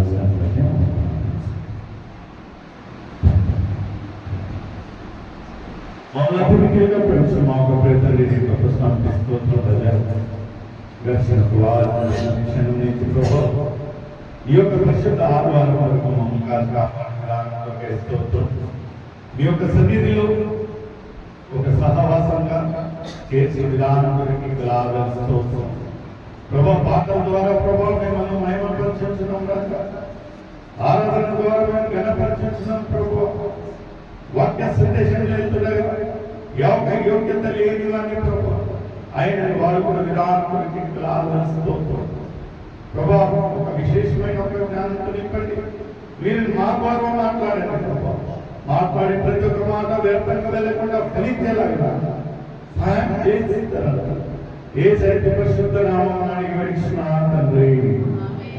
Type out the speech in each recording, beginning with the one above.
రావాల్సిన మమ్మల్ని పెంచు మా ఒక ప్రజలు ఘర్షణ క్షణం నుంచి ప్రభావం ఈ యొక్క పరిశుద్ధ ఆదివారం వరకు మమ్మల్ని కాపాడుతూ మీ యొక్క సన్నిధిలో ఒక సహవాసంగా చేసే విధానం వరకు స్తోత్రం ప్రభావ పాత్ర ద్వారా ప్రభావం మేము మహిమపరచున్నాం కనుక ఆరాధన ద్వారా మేము ఘనపరచున్నాం ప్రభావ వాక్య సందేశం వెళ్తుండగా యోగ్యత లేని వారిని ప్రభావ ఆయన వాడుకున్న విధానం స్తోత్రం ప్రభావం ఒక విశేషమైన ఒక జ్ఞానంతో నింపండి మీరు మా ద్వారా మాట్లాడండి ప్రభావ మాట్లాడే ప్రతి ఒక్క మాట వ్యర్థంగా వెళ్ళకుండా ఫలించేలాగా సహాయం చేస్తారు ఏ సైతే పరిశుద్ధ నామాన్ని వివరిస్తున్నా తండ్రి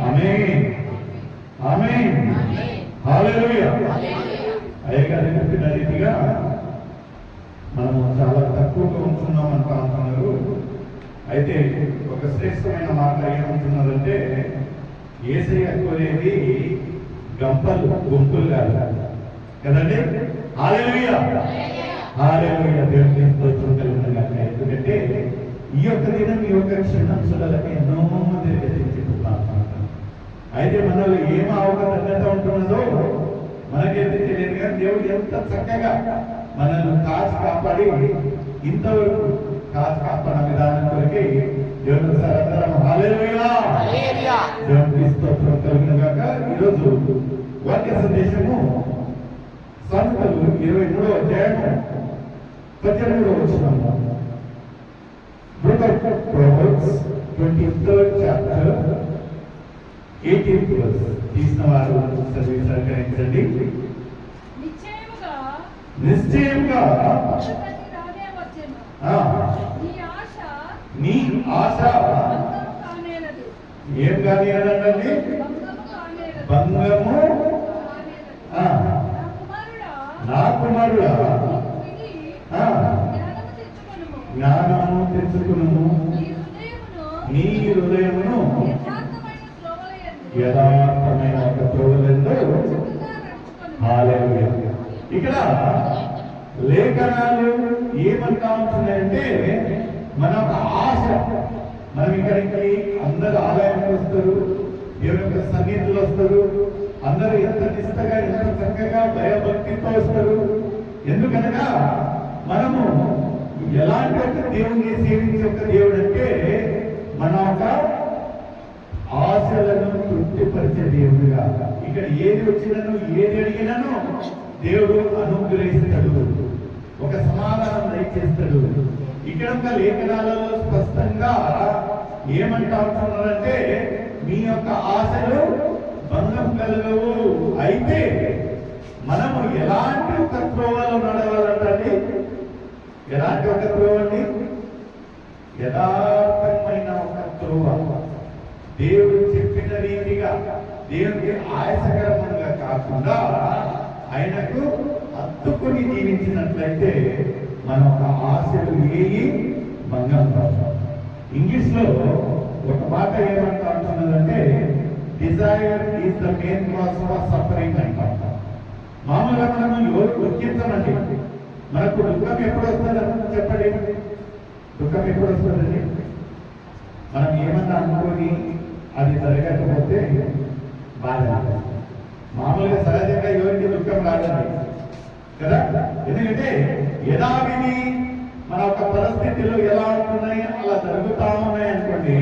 ఆమేన్ ఆమేన్ హల్లెలూయా. అయ్యగారు చెప్పిన రీతిగా మనము చాలా తక్కువగా ఉంటున్నాం అంటున్నారు. అయితే ఒక శ్రేష్టమైన మాట ఏమంటున్నారంటే యేసయ్య కోరేది గంపలు గుంపులు కాదు కదండి. హల్లెలూయా హల్లెలూయా. దేవునికి స్తోత్రం కలుగునుగాక. ఎందుకంటే ఈ యొక్క దినం ఈ యొక్క క్షణంశులకి ఎన్నో మంది చెప్తున్నారు. అయితే మనలో ఏం అవగాహన ఉంటున్నదో మనకైతే తెలియదు కానీ దేవుడు ఎంత చక్కగా మనల్ని కాచి కాపాడి ఇంతవరకు కాచి కాపాడిన విధానం కొరకే దేవుడు సరంతరం హల్లెలూయా దేవునికి స్తోత్రం కలుగునుగాక. ఈరోజు వాక్య సందేశము సామెతలు 23వ అధ్యాయము 18వ వచనము. Book of Proverbs 23rd chapter 18th verse. తీసిన వారు సహకరించండి. నిశ్చయముగా నీ ఆశ ఏం కానీ అనండి భంగము. నా కుమారుడా జ్ఞానము తెచ్చుకును నీ హృదయమును యథార్థమైన ఒక త్రోవలందు. హల్లెలూయా. ఇక్కడ లేఖనాలు ఏమంటా ఉంటున్నాయంటే మన ఆశ. మనం ఇక్కడికి అందరూ ఆలయానికి వస్తారు, దేవుని యొక్క సన్నిధిలో వస్తారు, అందరూ ఎంత నిష్టగా ఎంత చక్కగా భయభక్తితో వస్తారు. ఎందుకనగా మనము ఎలాంటి ఒక దేవుణ్ణి సేవించే ఒక దేవుడు అంటే మన ఒక ఆశలను తృప్తిపరిచే దేవుడుగా. ఇక్కడ ఏది వచ్చినను ఏది అడిగినను దేవుడు అనుగ్రహిస్తాడు, ఒక సమాధానం దయచేస్తాడు. ఇక్కడ ఒక లేఖనాలలో స్పష్టంగా ఏమంటా ఉంటున్నారంటే మీ యొక్క ఆశలు భంగం కలగవు. అయితే మనము ఎలాంటి ఒక త్రోవలో నడవాలంటే ఎలాంటి ఒక త్రోవండి యథార్థమైన ఒక త్రోవ. దేవుడు చెప్పిన రీతిగా దేవుడికి ఆయాసకరంగా కాకుండా ఆయనకు హత్తుకుని జీవించినట్లయితే మన ఒక ఆశలు ఏవి భంగం కాదు. ఇంగ్లీష్ లో ఒక మాట ఏమంటా ఉంటున్నదంటే Dzire is the main cause of suffering అంటాం. మామూలుగా మనం ఎవరు దుఃఖించమండి. మనకు దుఃఖం ఎప్పుడు వస్తుందని చెప్పండి. దుఃఖం ఎప్పుడు వస్తుందండి? మనం ఏమన్నా అనుకోని అది జరగకపోతే బాధ. మామూలుగా సహజంగా ఎవరికి దుఃఖం రాదండి కదా. ఎందుకంటే యథావిధి మన ఒక పరిస్థితులు ఎలా ఉంటున్నాయి అలా జరుగుతా ఉన్నాయి అనుకోండి,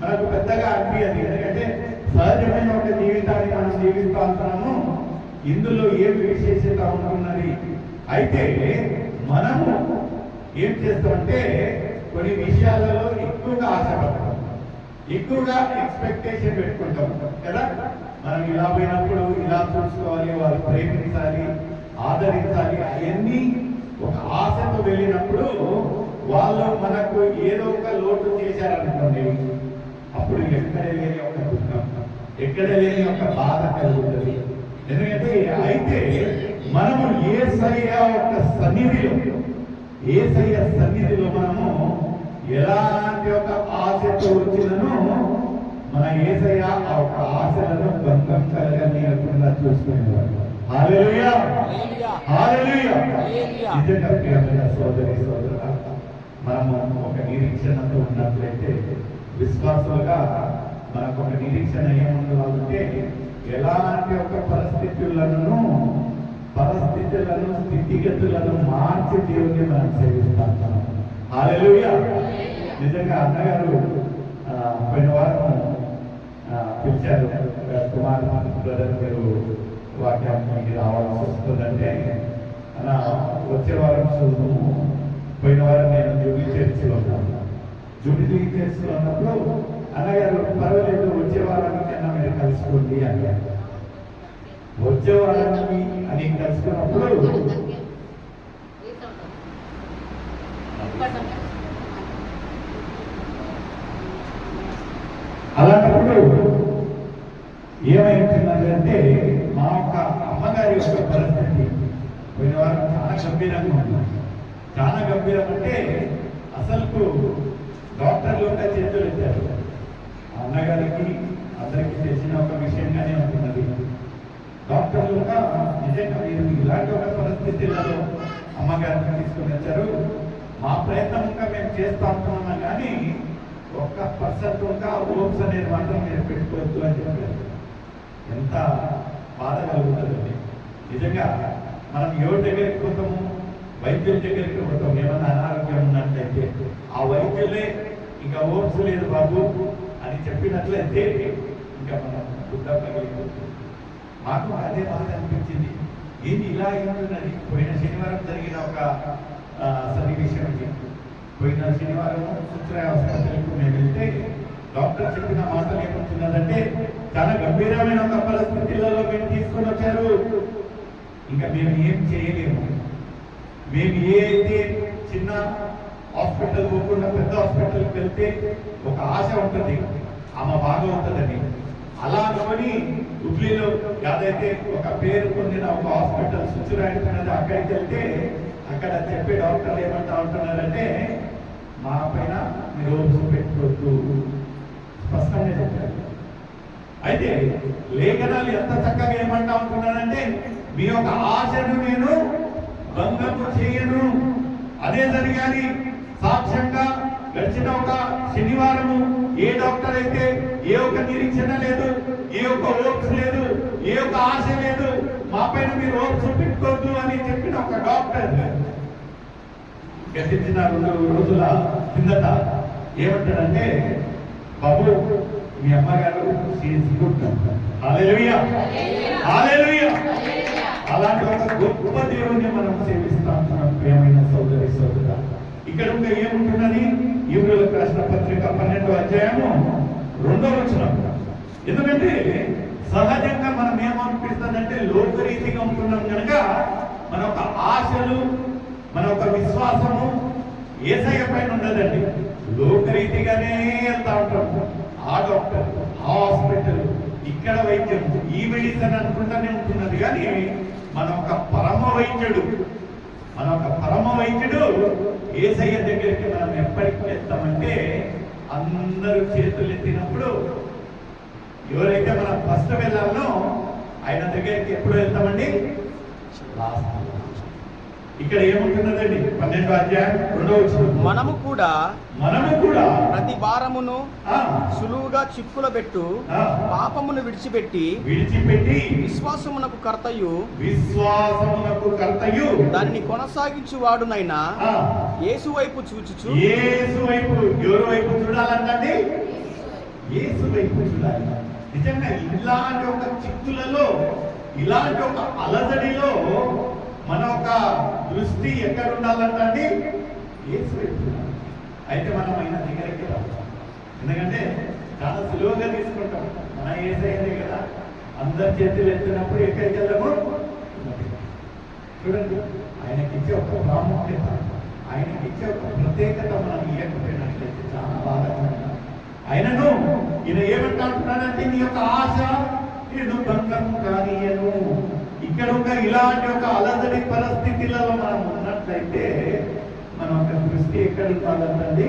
మనకు పెద్దగా అనిపించదు. ఎందుకంటే సహజమైన ఒక జీవితాన్ని మనం జీవిస్తూ ఉంటాము. ఇందులో ఏం విశేషత ఉంటున్నది. అయితే మనము ఏం చేస్తామంటే కొన్ని విషయాలలో ఎక్కువగా ఆశపడతాం, ఎక్కువగా ఎక్స్పెక్టేషన్ పెట్టుకుంటాం కదా. మనం ఇలా పోయినప్పుడు ఇలా చూసుకోవాలి, వాళ్ళు ప్రేమించాలి, ఆదరించాలి, అవన్నీ ఒక ఆశతో వెళ్ళినప్పుడు వాళ్ళు మనకు ఏదో ఒక లోటు చేశారనుకోండి, అప్పుడు ఎక్కడ లేని ఒక దుఃఖం, ఎక్కడ లేని ఒక బాధ కలుగుతుంది. ఎందుకంటే అయితే మనము యేసయ్య యొక్క సన్నిధిలో మనము ఎలాంటి ఒక ఆశతో వచ్చినను మన యేసయ్య ఆ ఒక ఆశలను భంగం కలగనీయకుండా చూసుకునేవాడు. హల్లెలూయా, హల్లెలూయా. నిజంగా ప్రియమైన సోదరి సోదరుడా, మనము ఒక నిరీక్షణతో ఉన్నట్లయితే, విశ్వాసులుగా మనకు ఒక నిరీక్షణ ఏముండాలంటే, ఎలాంటి ఒక పరిస్థితులను స్థితిగతులను మార్చి దేవుని మనం సేవిస్తాం. హల్లెలూయా. నిజంగా అన్నగారు పోయిన వారం పిలిచారు, కుమార్ బ్రదర్ మీరు వాక్యానికి రావాల్సి వస్తుందంటే, అలా వచ్చే వారం చూద్దాము. పోయిన వారం నేను జూబ్లీ చర్చిలో ఉన్నాను. జూబ్లీ చర్చిలో ఉన్నప్పుడు అన్నగారు పర్వాలేదు వచ్చే వారానికి అన్న మీరు కలుసుకోండి అన్నారు. వచ్చే వారానికి అని కలుసుకున్నప్పుడు అలాంటప్పుడు ఏమైంది అంటే, మా యొక్క అమ్మగారి యొక్క పరిస్థితి పోయిన వారం చాలా గంభీరంగా ఉంది. చాలా గంభీరం అంటే అసలు డాక్టర్లు ఒక చేతులు ఎత్తారు. అన్నగారికి అందరికీ తెలిసిన ఒక విషయంగానే ఉంటున్నది. డాక్టర్లు నిజంగా మీరు ఇలాంటి ఒక పరిస్థితులలో అమ్మగారిని తీసుకుని వచ్చారు, మా ప్రయత్నంగా మేము చేస్తా ఉంటున్నాం, కానీ 1% ఓప్స్ అనేది మాత్రం మీరు పెట్టుకోవద్దు అని చెప్పారు. ఎంత బాధ కలుగుతుందండి. నిజంగా మనం ఎవరి దగ్గరికి పోతాము, వైద్యుల దగ్గరికి పోతాం. ఏమన్నా అనారోగ్యం ఉన్నట్లయితే ఆ వైద్యులే ఇంకా ఓప్స్ లేదు బాబు అని చెప్పినట్లయితే ఇంకా మనం బుద్ధ పగిలిపోతుంది. మాకు అదే బాధ అనిపించింది. ఏంటి ఇలా ఉంటున్నది. పోయిన శనివారం జరిగిన ఒక సన్నివేశం. పోయిన శనివారం సుత్ర హాస్పిటల్కు మేము వెళ్తే డాక్టర్ చెప్పిన మాటలు ఏమవుతున్నదంటే, చాలా గంభీరమైన ఒక పరిస్థితులలో మేము తీసుకొని వచ్చారు, ఇంకా మేము ఏం చేయలేము. మేము ఏ అయితే చిన్న హాస్పిటల్ పోకుండా పెద్ద హాస్పిటల్కి వెళ్తే ఒక ఆశ ఉంటుంది, ఆమె బాగా ఉంటుందని. అలా అనుకొని హుబ్లీలో ఏదైతే ఒక పేరు పొందిన ఒక హాస్పిటల్ సుచురాయితున్నది, అక్కడికి వెళ్తే అక్కడ చెప్పే డాక్టర్లు ఏమంటా ఉంటున్నారంటే, మా పైన మీరు ఓప్స్ పెట్టుకోవద్దు స్పష్టంగా చెప్పారు. అయితే లేఖనాలు ఎంత చక్కగా ఏమంటా ఉంటున్నారంటే, మీ యొక్క ఆశను నేను భంగము చేయను. అదే జరిగాని సాక్ష్యంగా గడిచిన ఒక శనివారము ఏ డాక్టర్ అయితే ఏ ఒక్క నిరీక్షణ లేదు, ఏ ఒక్క ఓప్స్ లేదు, ఏ ఒక్క ఆశ లేదు, మా పైన మీరు ఓప్స్ పెట్టుకోవద్దు అని చెప్పిన ఒక డాక్టర్ గతించిన 2 రోజుల కిందట ఏమంటాడంటే, బాబు మీ అమ్మగారు హల్లెలూయా, హల్లెలూయా. అలాంటి ఒక గొప్ప దేవుని మనం సేవిస్తాం. ప్రియమైన సోదరి సోదరుడా, ఇక్కడ ఏముంటున్నది? యూదులకు రాసిన పత్రిక 12వ అధ్యాయము 2వ వచనం. ఎందుకంటే సహజంగా మనం ఏమనిపిస్తుందంటే, లోకరీతిగా ఉంటున్నాం కనుక మన ఒక ఆశలు, మన ఒక విశ్వాసము యేసయ్య పైన ఉండదండి. లోకరీతిగానే వెళ్తా ఉంటాం. ఆ డాక్టర్, ఆ హాస్పిటల్, ఇక్కడ వైద్యం, ఈ మెడిసిన్ అనుకుంటానే ఉంటున్నది. కానీ మన ఒక పరమ వైద్యుడు యేసయ్య దగ్గరికి మనం ఎప్పటికి వెళ్తామంటే, అందరూ చేతులు ఎత్తినప్పుడు ఎవరైతే మనం ఫస్ట్ వెళ్ళాలో ఆయన దగ్గరికి ఎప్పుడు వెళ్తామండి? లాస్ట్. ఇక్కడ ఏముంటున్నదండి? 12వ అధ్యాయం 2వ వచనం. మనము కూడా ప్రతి భారమును సులువుగా చిక్కుల పెట్టు పాపమును విడిచిపెట్టి విశ్వాసమునకు కర్తయు దాన్ని కొనసాగించు వాడునైనా యేసు వైపు చూచుచు. యేసు వైపు, ఎవరి వైపు చూడాలంటే యేసు వైపు చూడాలి. నిజంగా ఇలాంటి ఒక చిక్కులలో, ఇలాంటి ఒక అలజడిలో మన ఒక దృష్టి ఎక్కడ ఉండాలంటే యేసు వైపు చూడాలి. అయితే మనం ఆయన దగ్గరికి రావాలి. ఎందుకంటే చాలా సులువుగా తీసుకుంటాం. మన యేసయ్యనే కదా. అందరి చేతులు ఎత్తినప్పుడు ఎక్కడికి వెళ్ళము? చూడండి, ఆయనకిచ్చే ఒక ప్రాముఖ్యత, ఆయనకిచ్చే ఒక ప్రత్యేకత మనం ఇవ్వకపోయినట్లయితే చాలా బాధగా. ఆయనను ఈయన ఏమంటున్నాడంటే, నీ యొక్క ఆశ నేను భంగం కానీయను. ఇక్కడ ఒక ఇలాంటి ఒక అలజడి పరిస్థితులలో మనం ఉన్నట్లయితే మన ఒక దృష్టి ఎక్కడ ఉండాలంటే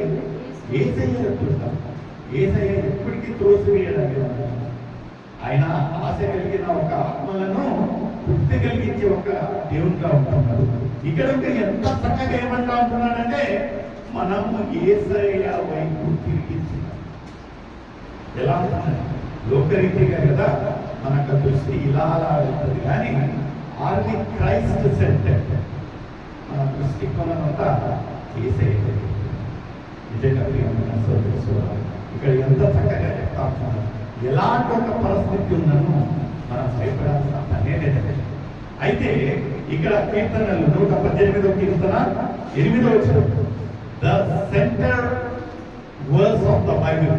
యేసయ్యను చూస్తాం. యేసయ్య ఎప్పటికీ త్రోసివేయడండి. ఆయన ఆశ కలిగిన ఒక ఆత్మలను తృప్తి కలిగించే ఒక దేవునిగా ఉంటున్నాడు. ఇక్కడ ఉంటే ఎంత చక్కగా ఏమంటా ఉంటున్నాడంటే మనము యేసయ్య వైపు తిరిగించాలి. ఎలా ఉంటున్నాడు? లోకరీతిగా కదా మనకు దృష్టి ఇలా అలా వెళ్తుంది, కానీ ఆర్ది క్రైస్ట్ సెంటర్ మన దృష్టికోణమంతా యేసయ్య దగ్గర. నిజంగా ప్రియమైన సోదరి సోదరులు, ఇక్కడ ఎంత చక్కగా చెప్తా ఉంటున్నాడు. ఎలాంటి ఒక పరిస్థితి ఉందనో మనం భయపడాల్సిన పనే లేదు. అయితే ఇక్కడ కీర్తనలు 118వ కీర్తన 8వ వచనం, the centre verse of the Bible.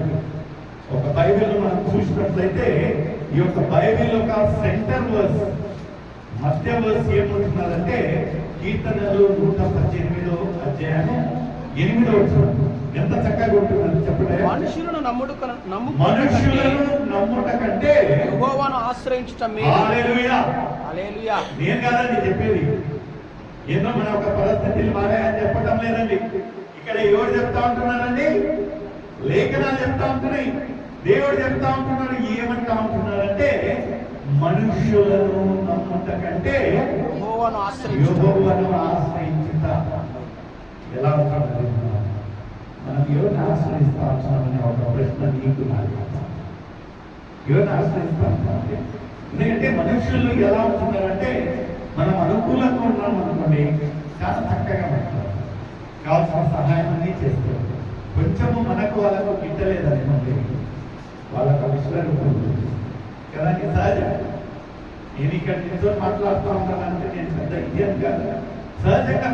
ఒక బైబిల్ మనం చూసినట్లయితే ఈ యొక్క బైబిల్ యొక్క సెంటర్ వర్స్, మధ్య వర్స్ ఏమంటున్నారంటే కీర్తనలు 118వ అధ్యాయం 8వ వచనం. ఎంత చక్కగా ఉంటుందని చెప్పండి. మనుషులను మనుషులను నమ్ముట కంటే యెహోవాను ఆశ్రయించుట మేలు. హల్లెలూయా. హల్లెలూయా. నేను కాదండి చెప్పేది, ఎన్నో మన ఒక పరిస్థితులు మారాయని చెప్పడం లేదండి. ఇక్కడ ఎవరు చెప్తా ఉంటున్నారండి? లేఖనాలు చెప్తా ఉంటున్నాయి, దేవుడు చెప్తా ఉంటున్నాడు. ఏమంటా ఉంటున్నారంటే మనుషులను నమ్ముట కంటే యెహోవాను ఆశ్రయించుట. యెహోవాను ఆశ్రయించుట. ఎలా ఉంటాడు? మనం ఎవరిని ఆశ్రయిస్తామనే ఒక ప్రశ్న నీకు నాకు. ఎవరిని ఆశ్రయిస్తాం? ఎందుకంటే మనుషులు ఎలా ఉంటున్నారంటే మనం అనుకూలంగా ఉన్నాం అనుకోండి, చాలా చక్కగా ఉంటారు, కావాల్సిన సహాయం అన్నీ చేస్తారు. కొంచెము మనకు వాళ్ళకు గిట్టలేదనుకోండి, వాళ్ళకు విశ్వరూపం కదా. సహజం. నేను ఇక్కడ నిజం మాట్లాడుతూ ఉంటానంటే నేను పెద్ద ఇదేం కాదు, సహజంగా